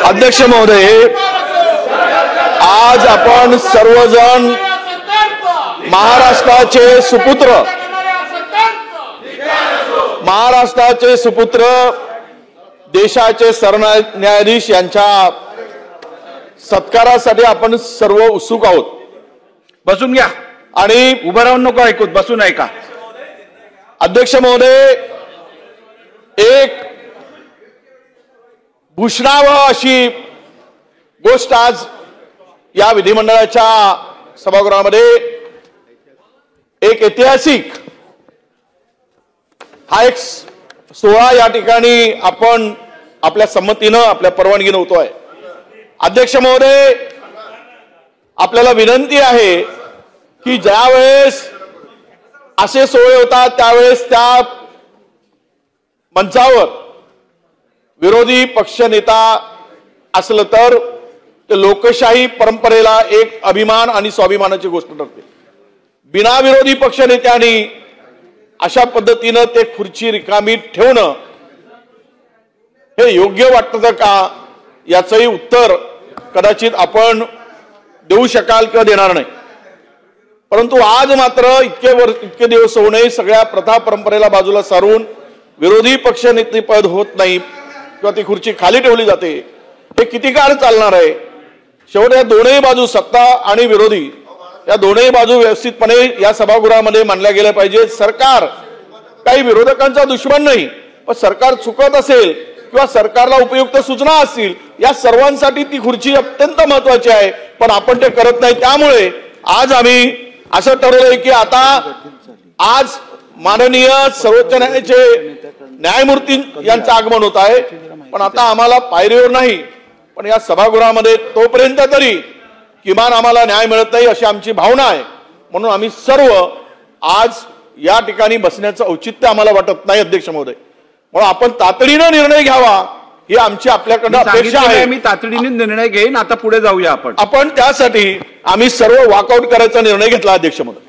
अध्यक्ष महोदय, आज आपण सर्वजण महाराष्ट्राचे सुपुत्र देशाचे सरन्यायाधीश यांच्या सत्कारासाठी आपण सर्व उत्सुक आहोत। बसून घ्या आणि उभं राहून नको ऐकूत, बसून ऐका। अध्यक्ष महोदय, एक भूषणावह अशी गोष्ट आज या विधिमंडळाच्या सभागृहामध्ये एक ऐतिहासिक हा एक सोहळा या ठिकाणी आपण आपल्या संमतीनं आपल्या परवानगीनं होतोय। अध्यक्ष महोदय, आपल्याला विनंती आहे की ज्यावेळेस असे सोहळे होतात त्यावेळेस त्या मंचावर विरोधी पक्षनेता असलं तर ते लोकशाही परंपरेला एक अभिमान आणि स्वाभिमानाची गोष्ट ठरते। बिना विरोधी पक्षनेत्यांनी अशा पद्धतीनं ते खुर्ची रिकामी ठेवणं हे योग्य वाटतं का याचंही उत्तर कदाचित आपण देऊ शकाल किंवा देणार नाही। परंतु आज मात्र इतके दिवस होऊनही सगळ्या प्रथा परंपरेला बाजूला सारून विरोधी पक्षनेतेपद होत नाही किंवा ती खुर्ची खाली ठेवली जाते। हे किती काळ चालणार आहे? शेवटी या दोनही बाजू, सत्ता आणि विरोधी, या दोनही बाजू व्यवस्थितपणे या सभागृहामध्ये मांडल्या गेल्या पाहिजे। सरकार काही विरोधकांचा दुश्मन नाही, पण सरकार चुकत असेल किंवा सरकारला उपयुक्त सूचना असतील या सर्वांसाठी ती खुर्ची अत्यंत महत्वाची आहे, पण आपण ते करत नाही। त्यामुळे आज आम्ही असं ठरवलंय की आता आज माननीय सर्वोच्च न्यायालयाचे न्यायमूर्ती यांचं आगमन होत आहे, पण आता आम्हाला पायरीवर नाही पण या सभागृहामध्ये तोपर्यंत तरी किमान आम्हाला न्याय मिळत नाही अशी आमची भावना आहे। म्हणून आम्ही सर्व आज या ठिकाणी बसण्याचं औचित्य आम्हाला वाटत नाही अध्यक्ष महोदय। म्हणून आपण तातडीनं निर्णय घ्यावा ही आमची आपल्याकडे अपेक्षा आहे। मी तातडीने निर्णय घेईन। आता पुढे जाऊया आपण त्यासाठी आम्ही सर्व वॉकआउट करायचा निर्णय घेतला अध्यक्ष महोदय।